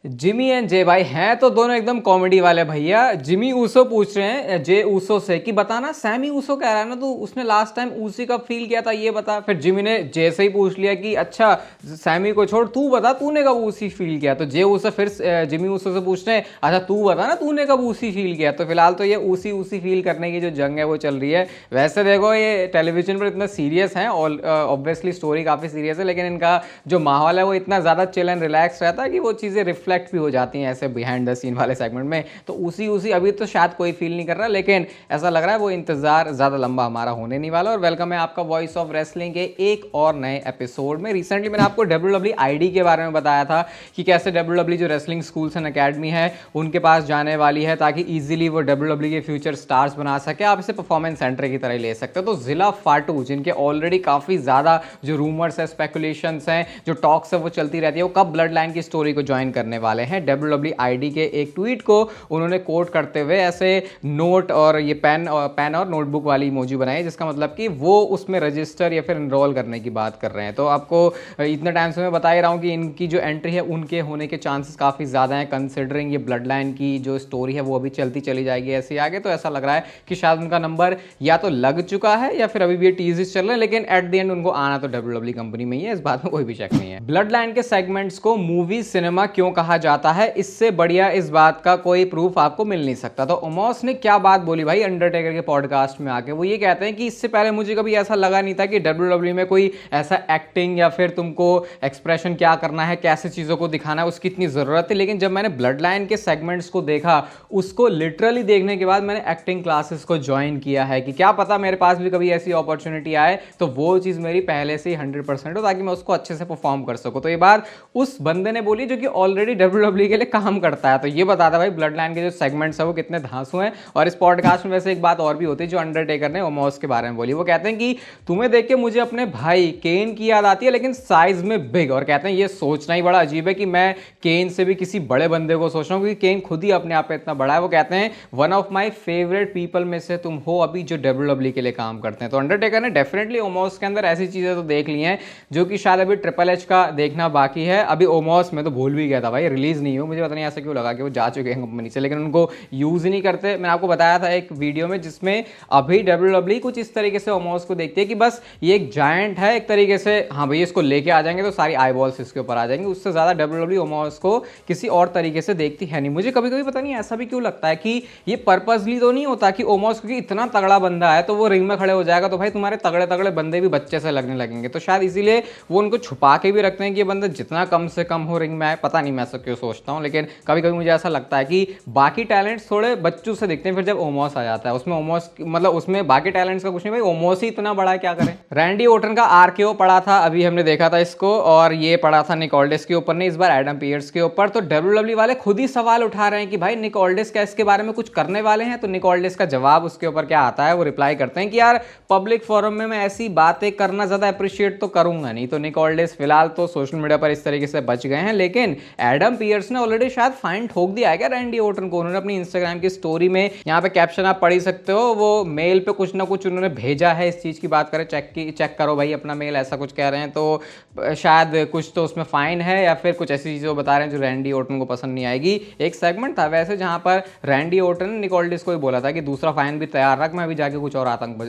Jimmy and जे भाई हैं तो दोनों एकदम कॉमेडी वाले भैया। जिमी ऊसो पूछ रहे हैं जे ऊसो से कि बताना सैमी ऊसो कह रहा है ना तू, उसने लास्ट टाइम ऊसी कब फील किया था ये बता। फिर जिमी ने जे से ही पूछ लिया कि अच्छा सैमी को छोड़ तू बता तूने कब ऊसी फील किया। तो जे ऊसो फिर जिमी ऊसो से पूछते हैं अच्छा तू बता ना तूने कब ऊसी फील किया। तो फिलहाल तो ये ऊसी ऊसी फील करने की जो जंग है वो चल रही है। वैसे देखो ये टेलीविजन पर इतना सीरियस है, ऑब्वियसली स्टोरी काफ़ी सीरियस है, लेकिन इनका जो माहौल है वो इतना ज़्यादा चिल एंड रिलैक्स रहता है कि वो चीज़ें रिफ्लेक्ट भी हो जाती हैं ऐसे बिहाइंड द सीन वाले सेगमेंट में। तो उसी अभी तो शायद कोई फील नहीं कर रहा, लेकिन ऐसा लग रहा है वो इंतजार ज़्यादा लंबा हमारा होने नहीं वाला। और वेलकम है आपका वॉइस ऑफ रेसलिंग के एक और नए एपिसोड में। रिसेंटली मैंने आपको WWE आईडी के बारे में बताया था कि कैसे WWE जो रेसलिंग स्कूल्स एंड अकेडमी है उनके पास जाने वाली है ताकि ईजिली वो WWE के फ्यूचर स्टार्स बना सके। आप इसे परफॉर्मेंस सेंटर की तरह ले सकते हो। तो जिला फाटू जिनके ऑलरेडी काफ़ी ज़्यादा जो रूमर्स है, स्पेकुलेशंस हैं, जो टॉक्स है वो चलती रहती है, वो कब ब्लड लाइन की स्टोरी को ज्वाइन करने वाले हैं। WWE आईडी के एक ट्वीट को उन्होंने कोट करते हुए ऐसे नोट और ये पेन और नोटबुक वाली इमोजी बनाई, जिसका मतलब कि वो उसमें रजिस्टर या फिर इनरोल करने की बात कर रहे हैं। तो आपको इतने टाइम से मैं बता ही रहा हूँ कि इनकी जो एंट्री है उनके होने के चांसेस काफ़ी ज़्यादा हैं, कंसिडरिंग ये ब्लड लाइन की जो स्टोरी है वो अभी चलती चली जाएगी ऐसे आगे। तो ऐसा लग रहा है कि शायद उनका नंबर या तो लग चुका है या फिर अभी भी टीजेस चल रहे हैं, लेकिन एट द एंड उनको आना तो WWE कंपनी में ही है, इस बात में कोई भी शक नहीं है। ब्लड लाइन के सेगमेंट्स को मूवी सिनेमा क्यों कहा जाता है, इससे बढ़िया इस बात का कोई प्रूफ आपको मिल नहीं सकता। तो ओमोस ने क्या बात बोली भाई अंडरटेकर के पॉडकास्ट में आके, वो ये कहते हैं कि इससे पहले मुझे कभी ऐसा लगा नहीं था कि WWE में कोई ऐसा एक्टिंग या फिर तुमको एक्सप्रेशन क्या करना है, कैसे चीज़ों को दिखाना है, उसकी इतनी ज़रूरत थी। लेकिन जब मैंने ब्लड लाइन के सेगमेंट्स को देखा, उसको लिटरली देखने के बाद मैंने एक्टिंग क्लासेस को ज्वाइन किया है कि क्या पता मेरे पास भी कभी ऐसी अपॉर्चुनिटी आए तो वो चीज़ मेरी पहले से ही 100% हो ताकि मैं उसको अच्छे से परफॉर्म कर सकूँ। तो ये बात उस बंदे ने बोली जो कि ऑलरेडी WWE के लिए काम करता है। तो ये बताता भाई ब्लड लाइन के जो सेगमेंट्स है वो कितने धांसू हैं। और इस पॉडकास्ट में वैसे एक बात और भी होती है जो अंडरटेकर ने ओमोस के बारे में बोली। वो कहते हैं कि तुम्हें देख के मुझे अपने भाई केन की याद आती है, लेकिन साइज में बिग। और कहते हैं ये सोचना ही बड़ा अजीब है कि मैं केन से भी किसी बड़े बंदे को सोच रहा हूँ, क्योंकि केन खुद ही अपने आप पे इतना बड़ा है। वो कहते हैं one of my favourite people में से तुम हो अभी जो WWE के लिए काम करते हैं। तो अंडरटेकर ने डेफिनेटली ओमोस के अंदर ऐसी चीजें तो देख ली हैं जो कि शायद अभी ट्रिपल एच का देखना बाकी है। अभी ओमोस में तो भूल भी गया था भाई, रिलीज नहीं हो, मुझे पता नहीं ऐसा क्यों लगा कि वो जा चुके हैं कंपनी से, लेकिन उनको यूज ही नहीं करते। मैंने आपको बताया था एक वीडियो में जिसमें अभी WWE कुछ इस तरीके से ओमोस को देखती है कि बस ये एक जायंट है एक तरीके से, हाँ भाई इसको लेके आ जाएंगे तो सारी आईबॉल्स इसके ऊपर आ जाएंगे। उससे ज्यादा WWE ओमोस को किसी और तरीके से देखती है नहीं। मुझे कभी कभी पता नहीं ऐसा भी क्यों लगता है कि ये पर्पसली तो नहीं होता कि ओमोस क्योंकि इतना तगड़ा बंदा है तो वो रिंग में खड़े हो जाएगा तो भाई तुम्हारे तगड़े तगड़े बंदे भी बच्चे से लगने लगेंगे। तो शायद इसीलिए वो उनको छुपा के भी रखते हैं कि ये बंदा जितना कम से कम हो रिंग में आए। पता नहीं मैं ऐसा क्यों सोचता हूँ, लेकिन कभी कभी मुझे ऐसा लगता है कि बाकी टैलेंट्स थोड़े बच्चों से दिखते हैं, फिर जब ओमोस आ जाता है उसमें ओमोस मतलब उसमें बाकी टैलेंट्स का कुछ नहीं, भाई ओमोस ही इतना बड़ा है क्या करें। रैंडी ओर्टन का आरकेओ पड़ा था, अभी हमने देखा था इसको, और ये पड़ा था निक ऑल्डिस के ऊपर, नहीं इस बार एडम पियर्स के ऊपर। तो WWE वाले खुद ही सवाल उठा रहे हैं कि भाई निक ऑल्डिस क्या इसके बारे में कुछ करने वाले हैं। तो निक ऑल्डिस का जवाब उसके ऊपर क्या आता है, वो रिप्लाई करते हैं कि यार पब्लिक फोरम में मैं ऐसी बातें करना ज्यादा अप्रिशिएट तो करूंगा नहीं। तो निक ऑल्डिस फिलहाल तो सोशल मीडिया पर इस तरीके से बच गए हैं, लेकिन एडम पियर्स ने ऑलरेडी शायद फाइन ठोक दिया है क्या रैंडी ओर्टन को। उन्होंने अपनी इंस्टाग्राम की स्टोरी में, यहाँ पे कैप्शन आप पढ़ ही सकते हो, वो मेल पे कुछ ना कुछ उन्होंने भेजा है। इस चीज की बात करें, चेक करो भाई अपना मेल, ऐसा कुछ कह रहे हैं। तो शायद कुछ तो उसमें फाइन है या फिर कुछ ऐसी चीजें बता रहे हैं जो रैंडी ओर्टन को पसंद नहीं आएगी। एक सेगमेंट था वैसे जहां पर रैंडी ओर्टन ने निक ऑल्डिस को ही बोला था कि दूसरा फाइन भी तैयार रख, मैं अभी जाके कुछ और आतंक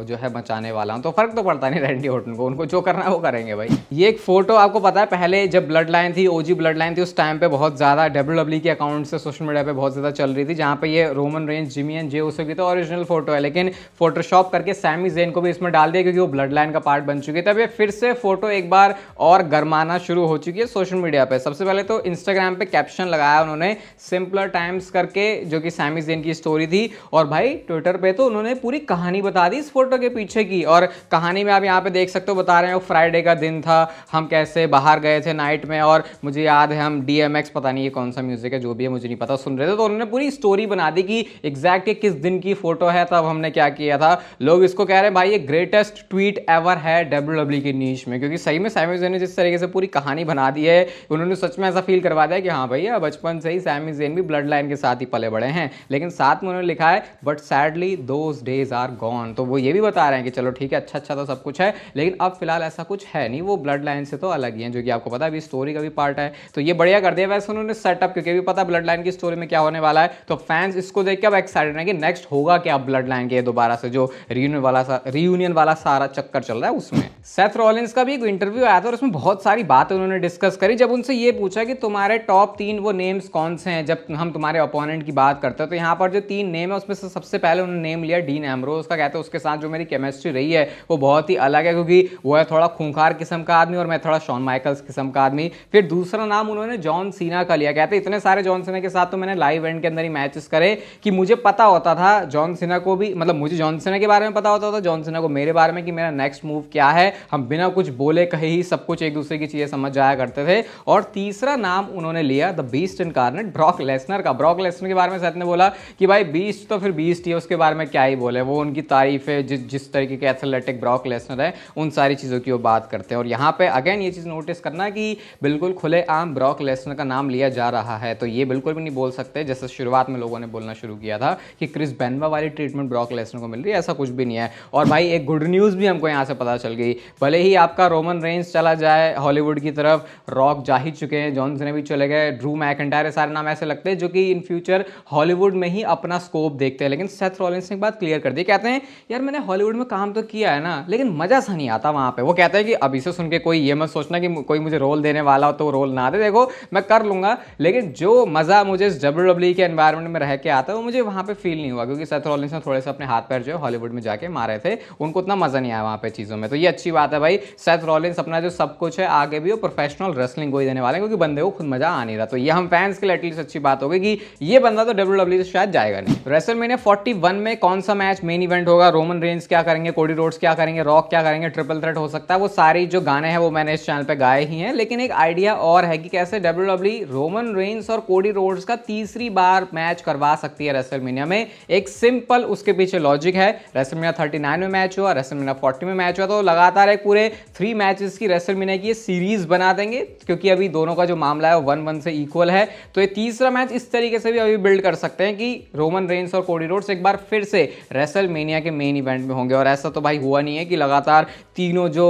जो है मचाने वाला हूं। तो फर्क तो पड़ता नहीं रैंडी ओर्टन को, उनको जो करना है वो करेंगे भाई। ये एक फोटो आपको पता है पहले जब ब्लड लाइन थी, ओजी ब्लड लाइन थी, उस टाइम पे बहुत ज्यादा WWE के अकाउंट से सोशल मीडिया पे बहुत ज्यादा चल रही थी, जहां पे ये रोमन रेंज, जिमी एंड जे उसो की तो ओरिजिनल फोटो है, लेकिन फोटोशॉप करके सैमी ज़ेन को भी इसमें डाल दिया क्योंकि वो ब्लड लाइन का पार्ट बन चुकी है। तब ये फिर से फोटो एक बार और गरमाना शुरू हो चुकी है सोशल मीडिया पे। सबसे पहले तो इंस्टाग्राम पे कैप्शन लगाया उन्होंने सिंपलर टाइम्स करके, जो कि सैमी ज़ेन की स्टोरी थी, और भाई ट्विटर पे तो उन्होंने पूरी कहानी बता दी इस फोटो के पीछे की। और कहानी में आप यहाँ पे देख सकते हो, बता रहे हैं वो फ्राइडे का दिन था, हम कैसे बाहर गए थे नाइट में, और मुझे याद है हम DMX, पता नहीं ये कौन सा म्यूजिक है, जो भी है मुझे नहीं पता, सुन रहे थे। तो उन्होंने पूरी स्टोरी बना दी कि एग्जैक्ट किस दिन की फोटो है, तब हमने क्या किया था। लोग इसको कह रहे हैं भाई ये ग्रेटेस्ट ट्वीट एवर है WWE की नीश में, क्योंकि सही में सैमी ज़ेन ने जिस तरीके से पूरी कहानी बना दी है, उन्होंने सच में ऐसा फील करवा दिया कि हाँ भैया बचपन से ही सैमी ज़ेन भी ब्लड लाइन के साथ ही पले बड़े हैं। लेकिन साथ में उन्होंने लिखा है but sadly those days are gone. तो वो ये भी बता रहे हैं कि चलो ठीक है, अच्छा तो सब कुछ है, लेकिन अब फिलहाल ऐसा कुछ है नहीं, वो ब्लड लाइन से तो अलग ही है, जो कि आपको पता है अभी स्टोरी का भी पार्ट है। तो ये बढ़िया कर दिया वैसे उन्होंने सेटअप, क्योंकि अभी पता ब्लड लाइन की स्टोरी में क्या होने वाला है, तो फैंस इसको देख के अब एक्साइटेड है कि नेक्स्ट होगा क्या ब्लड लाइन के दोबारा से जो रियूनियन वाला सारा चक्कर चल रहा है उसमें। सेथ रॉलिंस का भी एक इंटरव्यू आया था और उसमें बहुत सारी बातें उन्होंने डिस्कस करी। जब उनसे ये पूछा कि तुम्हारे टॉप 3 वो नेम्स कौन से हैं जब हम तुम्हारे अपोनेंट की बात करते हैं, तो यहाँ पर जो 3 नेम है उसमें से सबसे पहले उन्होंने नेम लिया डीन एम्ब्रोस का। कहते हैं उसके साथ जो मेरी केमिस्ट्री रही है वो बहुत ही अलग है, क्योंकि वो है थोड़ा खूंखार किस्म का आदमी और मैं थोड़ा शॉन माइकल्स किस्म का आदमी। फिर दूसरा नाम उन्होंने जॉन सीना का लिया। कहते इतने सारे जॉन सीना के साथ तो मैंने लाइव इवेंट के अंदर ही मैचेस करे कि मुझे पता होता था जॉन सीना को भी, मतलब मुझे जॉन सीना के बारे में पता होता था, जॉन सीना को मेरे बारे में कि मेरा नेक्स्ट मूव क्या है। हम बिना कुछ बोले कहे ही सब कुछ एक दूसरे की चीजें समझ जाया करते थे। और तीसरा नाम उन्होंने लिया the beast incarnate Brock Lesnar का। ब्रॉक लेसनर के बारे में सेथ ने बोला कि भाई बीस्ट तो फिर बीस्ट ही है, उसके बारे में क्या ही बोले, वो उनकी तारीफ है, जिस तरीके के एथलेटिक ब्रॉक लेसनर है उन सारी चीज़ों की वो बात करते हैं। और यहाँ पे अगेन ये चीज़ नोटिस करना कि बिल्कुल खुलेआम ब्रॉक लेसनर का नाम लिया जा रहा है, तो ये बिल्कुल भी नहीं बोल सकते जैसे शुरुआत में लोगों ने बोलना शुरू किया था कि क्रिस बेनवा वाली ट्रीटमेंट ब्रॉक लेसनर को मिल रही है, ऐसा कुछ भी नहीं है। और भाई एक गुड न्यूज़ भी हमको यहाँ से पता चल गई, भले ही आपका रोमन रेंस चला जाए हॉलीवुड की तरफ, रॉक जा ही चुके हैं, जॉन सीना भी चले गए, ड्रू मैकइंटायर, सारे नाम ऐसे लगते हैं जो कि इन फ्यूचर हॉलीवुड में ही अपना स्कोप देखते हैं। लेकिन सेथ रॉलिंस ने एक बात क्लियर कर दी, कहते हैं यार मैंने हॉलीवुड में काम तो किया है ना, लेकिन मजा सा नहीं आता वहां पे। वो कहते हैं कि अभी से सुन के कोई ये मत सोचना कि कोई मुझे रोल देने वाला हो तो रोल ना दे, देखो मैं कर लूंगा, लेकिन जो मजा मुझे इस WWE के एनवायरमेंट में रह के आता है वो मुझे वहां पे फील नहीं हुआ, क्योंकि सेथ रॉलिंस ने थोड़े से अपने हाथ पैर जो है हॉलीवुड में जाके मारे थे, उनको उतना मजा नहीं आया वहां पे चीजों में। तो ये अच्छी बात है भाई, सेथ रॉलिंस अपना जो सब कुछ है आगे भी वो प्रोफेशनल रेसलिंग को ही देने वाले हैं, क्योंकि बंदे को खुद मजा आ नहीं रहा। तो ये हम फैंस के लिए एटलीस्ट अच्छी बात होगी कि ये बंदा तो WWE से शायद जाएगा नहीं। रेसलमेनिया 41 में कौन सा मैच मेन इवेंट होगा, रोमन रेंस क्या करेंगे, कोडी रोड्स क्या करेंगे, रॉक क्या करेंगे, ट्रिपल थ्रेट हो सकता है, वो सारी जो गाने हैं वो मैंने इस चैनल पे गाए ही हैं। लेकिन एक आइडिया और है कि कैसे WWE रोमन रेंस और कोडी रोड्स का तीसरी बार मैच करवा सकती है रेसलमेनिया में। एक सिंपल उसके पीछे लॉजिक है, रेसलमेनिया 39 में मैच हुआ, रेसलमेनिया 40 में मैच हुआ, तो लगातार एक पूरे 3 मैचेस की रेसलमेनिया की सीरीज बना देंगे, क्योंकि अभी दोनों का जो मामला है वो 1-1 से इक्वल है। तो ये तीसरा मैच इस तरीके से भी अभी बिल्ड कर सकते हैं कि रोमन रेंस और कोडी रोड्स एक बार फिर से रेसलमेनिया के मेन इवेंट में होंगे। और ऐसा तो भाई हुआ नहीं है कि लगातार तीनों जो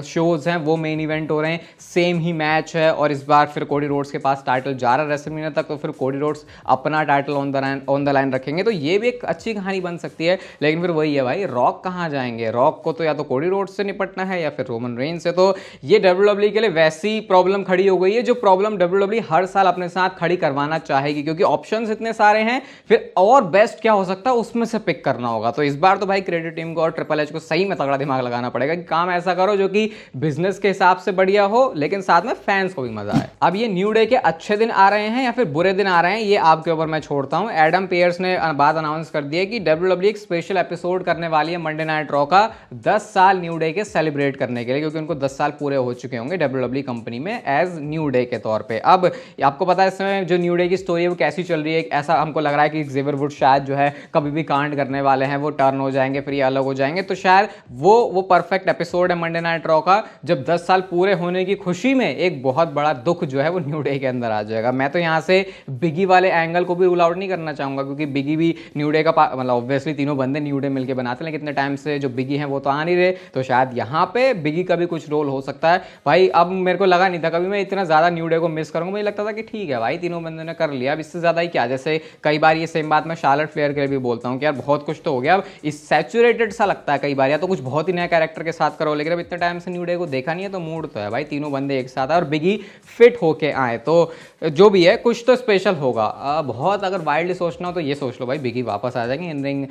शोज हैं वो मेन इवेंट हो रहे हैं, सेम ही मैच है, और इस बार फिर कोडी रोड्स के पास टाइटल जा रहा है रेसलमेनिया तक, तो फिर कोडी रोड्स अपना टाइटल ऑन द लाइन रखेंगे, तो ये भी एक अच्छी कहानी बन सकती है। लेकिन फिर वही है भाई, रॉक कहाँ जाएंगे, रॉक को तो या तो कोडी रोड्स से निपटना है या फिर रोमन रेंस से। तो ये WWE के लिए वैसी प्रॉब्लम खड़ी हो गई है जो प्रॉब्लम WWE हर साल अपने साथ खड़ी करवाना चाहेगी, क्योंकि ऑप्शंस इतने सारे हैं, फिर और बेस्ट क्या हो सकता है उसमें से पिक करना होगा। तो इस बार तो भाई क्रिएटिव टीम को और ट्रिपल एच को सही में तगड़ा दिमाग लगाना पड़ेगा कि काम ऐसा करो जो कि बिजनेस के हिसाब से बढ़िया हो, लेकिन साथ में फैंस को भी मजा आए। अब ये न्यू डे के अच्छे दिन आ रहे हैं या फिर बुरे दिन आ रहे हैं, ये आपके ऊपर मैं छोड़ता हूं। एडम पेयर्स ने बात अनाउंस कर दी है कि WWE एक स्पेशल एपिसोड करने वाली है मंडे नाइट रॉ का 10 साल न्यू डे के सेलिब्रेट करने के लिए, क्योंकि उनको 10 साल पूरे हो चुके होंगे WWE कंपनी में एज न्यू डे के तौर पे। अब आपको पता है इस समय जो न्यू डे की स्टोरी है वो कैसी चल रही है, ऐसा हमको लग रहा है कि ज़ेवियर वुड शायद जो है कभी भी कांड करने वाले हैं, वो टर्न हो जाएंगे, फिर ये अलग हो जाएंगे, तो शायद वो परफेक्ट एपिसोड है मंडे नाइट रॉ का, जब 10 साल पूरे होने की खुशी में एक बहुत बड़ा दुख जो है वो न्यू डे के अंदर आ जाएगा। मैं तो यहाँ से बिगी वाले एंगल को भी रूल आउट नहीं करना चाहूंगा, क्योंकि बिगी भी न्यू डे का मतलब ऑब्वियसली तीनों बंदे न्यू डे मिलकर बनाते हैं, लेकिन इतने टाइम से जो बिगी हैं वो तो आ नहीं रहे, तो शायद यहाँ पे बिगी का भी कुछ रोल हो सकता है। भाई अब मेरे को लगा नहीं था कभी मैं इतना ज्यादा न्यू डे को मिस करूंगा, मुझे लगता था कि ठीक है भाई तीनों बंदों ने कर लिया, अब इससे ज्यादा ही क्या। जैसे कई बार ये सेम बात मैं शार्लेट फ्लेयर के लिए भी बोलता हूँ कि यार बहुत कुछ तो हो गया, अब इस सैचुरेटेड सा लगता है कई बार, या तो कुछ बहुत ही नया कैरेक्टर के साथ करो, लेकिन अब इतने टाइम से न्यू डे को देखा नहीं है, तो मूड तो है भाई तीनों बंदे एक साथ आए और बिगी फिट होके आए, तो जो भी है कुछ तो स्पेशल होगा। बहुत अगर वाइल्डली सोचना हो तो ये सोच लो भाई बिगी वापस आ जाएंगे, इन रिंग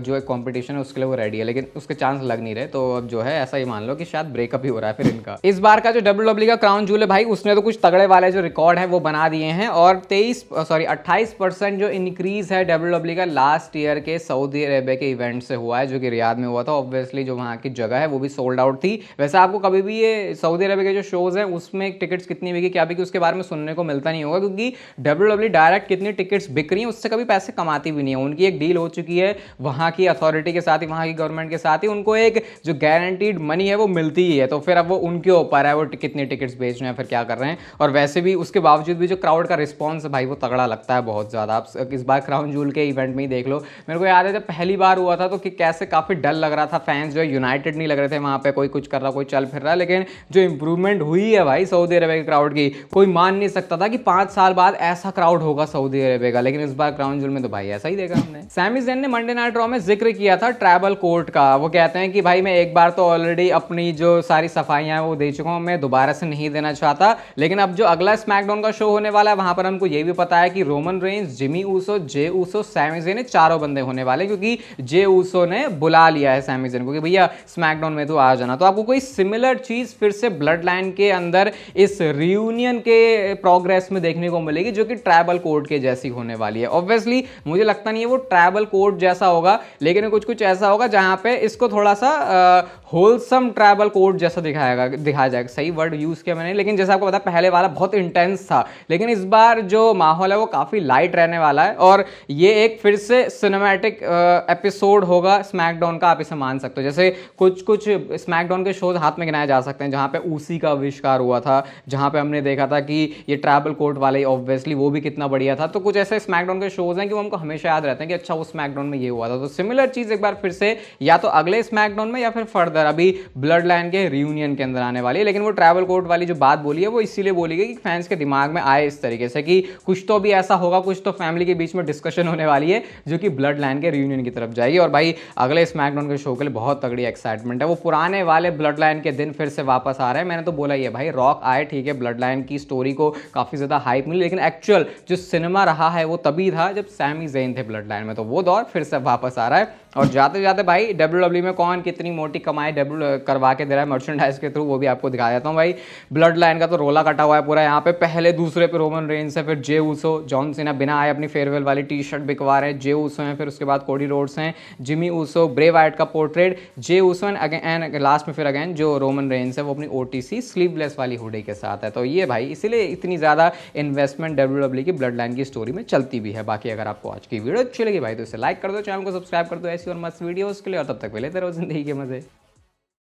जो एक कॉम्पिटिशन है उसके लिए वो रेडी है, लेकिन उसके चांस लग नहीं रहे, तो अब जो है ऐसा ही मान लो कि शायद ब्रेकअप ही हो रहा है फिर इनका। इस बार का जो WWE का क्राउन जूल है भाई, उसने तो कुछ तगड़े वाले जो रिकॉर्ड है वो बना दिए हैं, और 28% जो इंक्रीज है WWE का लास्ट ईयर के सऊदी अरेबिया के इवेंट से हुआ है, जो कि रियाद में हुआ था। ऑब्वियसली जो वहाँ की जगह है वो भी सोल्ड आउट थी। वैसे आपको कभी भी ये सऊदी अरेबिया के जो शोज हैं उसमें टिकट्स कितनी बिकी क्या बिकी उसके बारे में सुनने को मिलता नहीं होगा, क्योंकि WWE डायरेक्ट कितनी टिकट्स बिक रही हैं उससे कभी पैसे कमाती भी नहीं है। उनकी एक डील हो चुकी है वहाँ की अथॉरिटी के साथ ही, वहाँ की गवर्नमेंट के साथ ही, उनको एक जो गारंटीड मनी है वो मिलती ही है, तो फिर अब वो उनके ऊपर है वो कितनी टिकट्स बेच रहे हैं फिर क्या कर रहे हैं। और वैसे भी उसके बावजूद भी जो क्राउड का रिस्पॉन्स है भाई वो तगड़ा लगता है बहुत ज़्यादा। आप इस बार क्राउन जूल के इवेंट में ही देख लो, मेरे को याद है जब पहली बार हुआ था तो कि कैसे काफ़ी डर लग रहा था, फैंस जो है यूनाइटेड नहीं लग रहे थे वहाँ पे, कोई कुछ कर रहा कोई चल फिर रहा है, लेकिन जो इंप्रूवमेंट हुई है भाई सऊदी अरब के क्राउड क्राउड की, कोई मान नहीं सकता था कि 5 साल बाद ऐसा क्राउड होगा सऊदी अरेबिया का, लेकिन इस बार क्राउन ज्वेल में तो भाई ऐसा ही देखा हमने। सैमी ज़ेन ने मंडे नाइट रॉ में जिक्र किया था ट्रैवल कोर्ट का। वो कहते हैं कि भाई मैं एक बार तो ऑलरेडी अपनी जो सारी सफाइयां हैं वो दे चुका हूं, मैं दोबारा से नहीं देना चाहता, लेकिन अब जो अगला स्मैकडाउन का शो होने वाला है वहां पर हमको ये भी पता है कि Roman Reigns, Jimmy Uso, Jey Uso, Sami Zayn, चारों बंदे होने वाले, क्योंकि जे ऊसो ने बुला लिया है सैमी ज़ेन को कि भैया स्मैकडाउन में तो आ जाना। तो आपको कोई सिमिलर चीज फिर से ब्लड लाइन के अंदर इस रियूनियन के प्रोग्रेस में देखने को मिलेगी, जो कि ट्राइबल कोड के जैसी होने वाली है। ऑब्वियसली मुझे लगता नहीं है वो ट्राइबल कोड जैसा होगा, लेकिन कुछ कुछ ऐसा होगा जहां पे इसको थोड़ा सा होलसम ट्राइबल कोड जैसा दिखाया जाएगा। सही वर्ड यूज किया मैंने, लेकिन जैसा आपको पता पहले वाला बहुत इंटेंस था, लेकिन इस बार जो माहौल है वो काफी लाइट रहने वाला है, और ये एक फिर से सिनेमैटिक एपिसोड होगा स्मैकडाउन का, आप इसे मान सकते हो। जैसे कुछ कुछ स्मैकडाउन के शोज हाथ में गिनाए जा सकते हैं, जहां पे ऊसी का आविष्कार हुआ था, जहां पे हमने देखा था कि ये ट्राइबल कोड वाले ऑब्वियसली वो भी कितना बढ़िया था। तो कुछ ऐसे स्मैकडाउन के शोज हैं कि वो हमको हमेशा याद रहते हैं कि अच्छा वो स्मैकडाउन में ये हुआ था। तो सिमिलर चीज एक बार फिर से या तो अगले स्मैकडाउन में या फिर फर्दर अभी ब्लड लाइन के रियूनियन के अंदर आने वाली है। लेकिन वो ट्रैवल कोड वाली जो बात बोली है वो इसीलिए बोली गई कि फैंस के दिमाग में आए इस तरीके से कि कुछ तो भी ऐसा होगा, कुछ तो फैमिली के बीच में डिस्कशन होने वाली है जो कि ब्लड लाइन के रियूनियन की तरफ जाएगी। और भाई अगले स्मैकडाउन के शो के लिए बहुत तगड़ी एक्साइटमेंट है। वो पुराने वाले ब्लड लाइन के दिन फिर से वापस आ रहे हैं। मैंने तो बोला ही है भाई, रॉक आए ठीक है, ब्लड लाइन की स्टोरी को काफी ज्यादा हाइप मिली, लेकिन एक्चुअल जो सिनेमा रहा है वो तभी था जब सैमी ज़ेन थे ब्लड लाइन में। तो वो दौर फिर से वापस आ रहा है। और जाते जाते भाई WWE में कौन कितनी मोटी कमाई करवा के दे रहा है मर्चेंडाइज के थ्रू, वो भी आपको दिखा देता हूँ भाई। ब्लड लाइन का तो रोला कटा हुआ है पूरा। यहाँ पे पहले दूसरे पे रोमन रेंज है, फिर जे ऊसो, जॉन सीना बिना आए अपनी फेयरवेल वाली टी शर्ट बिकवा रहे हैं, जे ऊसो हैं, फिर उसके बाद कोडी रोड्स हैं, जिमी ऊसो, ब्रे वाइट का portrait, Jey Uso and last में फिर अगेन जो रोमन रेंज है वो अपनी OTC स्लीवलेस वाली हुडी के साथ है। तो ये भाई इसीलिए इतनी ज़्यादा इन्वेस्टमेंट WWE की ब्लड लाइन की स्टोरी में चलती भी है। बाकी अगर आपको आज की वीडियो अच्छी लगी भाई तो इसे लाइक कर दो, चैनल को सब्सक्राइब कर दो ऐसी और मस्त वीडियोस के लिए, और तब तक लेते रहो जिंदगी के मजे।